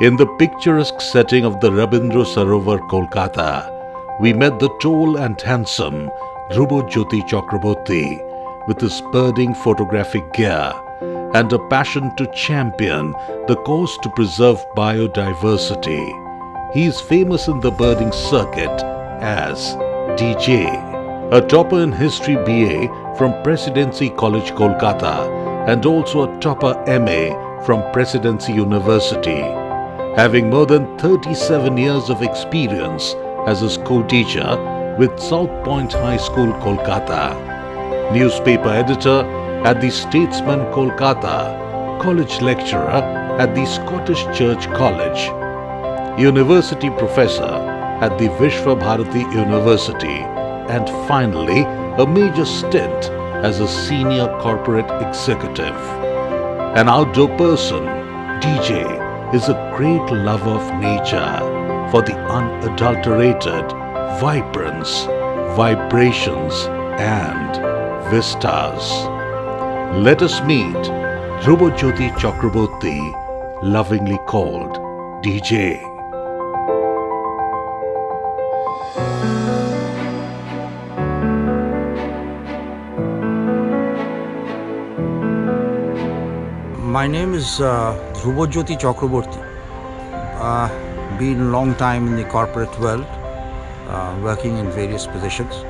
In the picturesque setting of the Rabindra Sarovar, Kolkata, we met the tall and handsome Dhruba Jyoti Chakraborty with his Birding Photographic Gear and a passion to champion the cause to preserve biodiversity. He is famous in the birding circuit as DJ, a topper in History BA from Presidency College Kolkata and also a topper MA from Presidency University. Having more than 37 years of experience as a school teacher with South Point High School, Kolkata, newspaper editor at the Statesman Kokata, college lecturer at the Scottish Church College, university professor at the Viswa Bharati University, and finally a major stint as a senior corporate executive. An outdoor person, DJ is a great lover of nature for the unadulterated vibrance, vibrations and vistas. Let us meet Dhruba Jyoti Chakraborty, lovingly called DJ. My name is Dhruba Jyoti Chakraborty. Been a long time in the corporate world, working in various positions.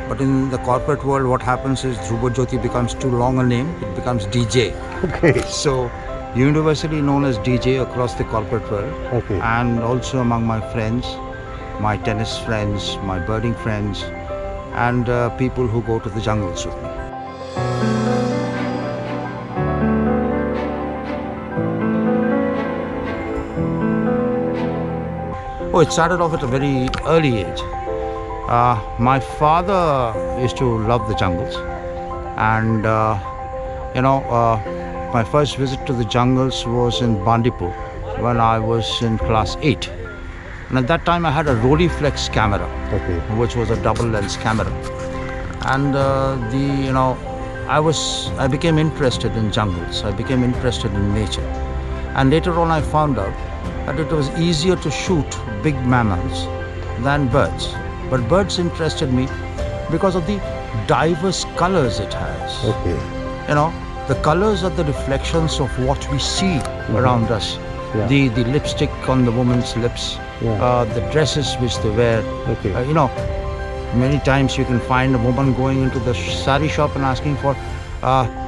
But in the corporate world, what happens is Dhruba Jyoti becomes too long a name, it becomes DJ. Okay. So, universally known as DJ across the corporate world. Okay. And also among my friends, my tennis friends, my birding friends, and people who go to the jungles with me. Oh, it started off at a very early age. My father used to love the jungles, and my first visit to the jungles was in Bandipur when I was in class 8. And at that time I had a Rolleiflex camera, Okay. which was a double lens camera. And I became interested in jungles. I became interested in nature. And later on I found out that it was easier to shoot big mammals than birds. But birds interested me because of the diverse colors it has. Okay. The colors are the reflections of what we see around us. Yeah. The lipstick on the woman's lips, Yeah. the dresses which they wear. Okay. Many times you can find a woman going into the sari shop and asking for,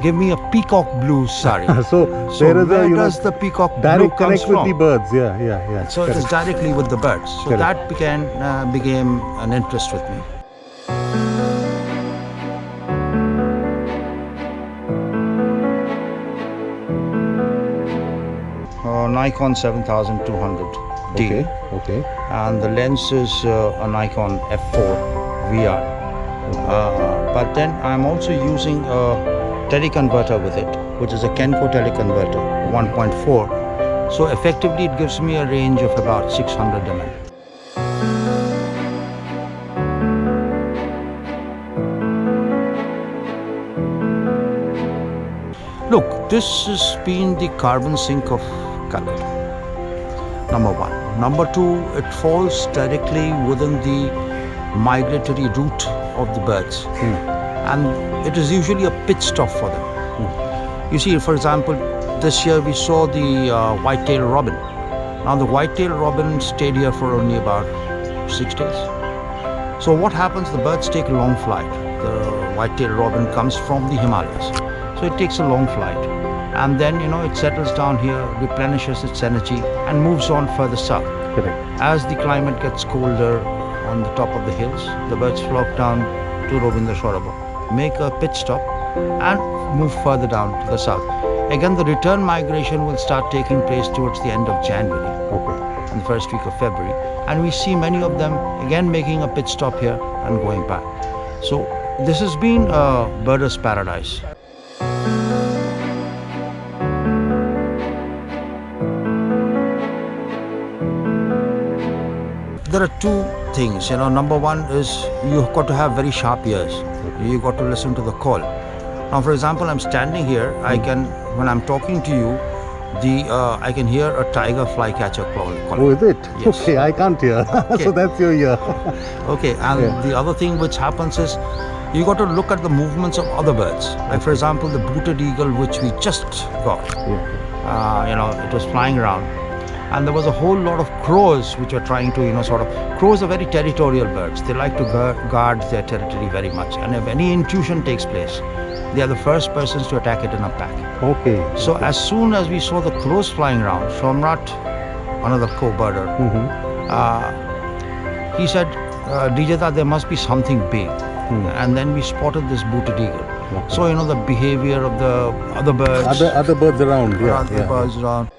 give me a peacock blue sari. So there is where a does the peacock blue direct comes connect with from? the birds. Yeah. So it is directly with the birds. So Correct. that became an interest with me. Nikon 7200D. Okay. And the lens is a Nikon F4 VR. But then I'm also using a teleconverter with it, which is a Kenko teleconverter 1.4. So effectively it gives me a range of about 600 ml. Look, this has been the carbon sink of color. Number one. Number two, it falls directly within the migratory route of the birds. And it is usually a pit stop for them. You see, for example, this year we saw the white-tailed robin. Now the white-tailed robin stayed here for only about 6 days. So what happens, the birds take a long flight. The white-tailed robin comes from the Himalayas. So it takes a long flight. And then, it settles down here, replenishes its energy and moves on further south. Correct. As the climate gets colder on the top of the hills, the birds flock down to Rabindra Sarovar, make a pit stop and move further down to the south. Again, the return migration will start taking place towards the end of January Okay. and the first week of February. And we see many of them again making a pit stop here and going back. So this has been a birder's paradise. There are two things, number one is you've got to have very sharp ears. You've got to listen to the call. Now, for example, I'm standing here, when I'm talking to you, I can hear a tiger flycatcher calling. Oh, is it? Yes. Okay, I can't hear. So that's your ear. Okay, and Yeah. the other thing which happens is you got to look at the movements of other birds. Like for example, the booted eagle which we just got. Yeah. It was flying around, and there was a whole lot of crows which were trying to, crows are very territorial birds. They like to guard their territory very much, and if any intrusion takes place, they are the first persons to attack it in a pack. Okay. So as soon as we saw the crows flying around, Shomrat, another co-birder, he said, Dijata, there must be something big. And then we spotted this booted eagle. Okay. So, the behavior of the other birds. Other birds around. Yeah. Other yeah. birds around.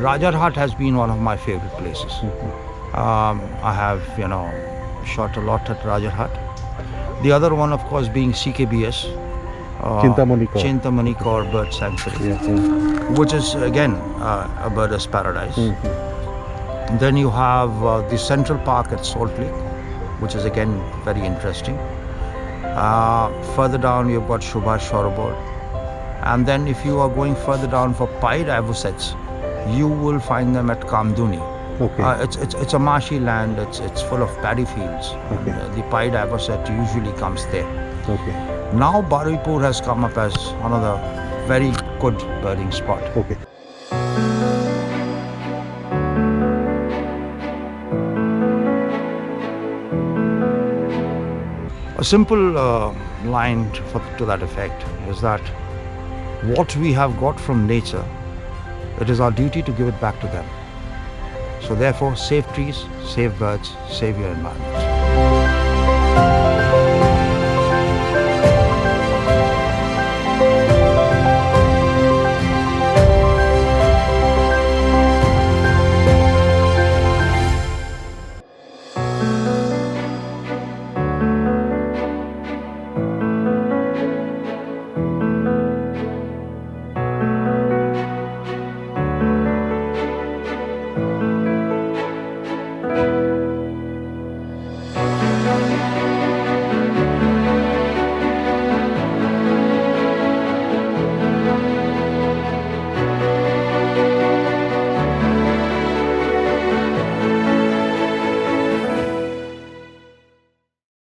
Rajarhat has been one of my favorite places. I have, shot a lot at Rajarhat. The other one, of course, being CKBS. Chintamani Kaur Bird Sanctuary, which is again a birder's paradise. Then you have the Central Park at Salt Lake, which is again very interesting. Further down you've got Subhash Sarovar, and then if you are going further down for pied avocets, you will find them at Kamduni. Okay. It's a marshy land. It's full of paddy fields. Okay. And, the pied avocet usually comes there. Okay. Now Baripur has come up as another very good birding spot. Okay. A simple line to that effect is that what we have got from nature, it is our duty to give it back to them. So therefore, save trees, save birds, save your environment.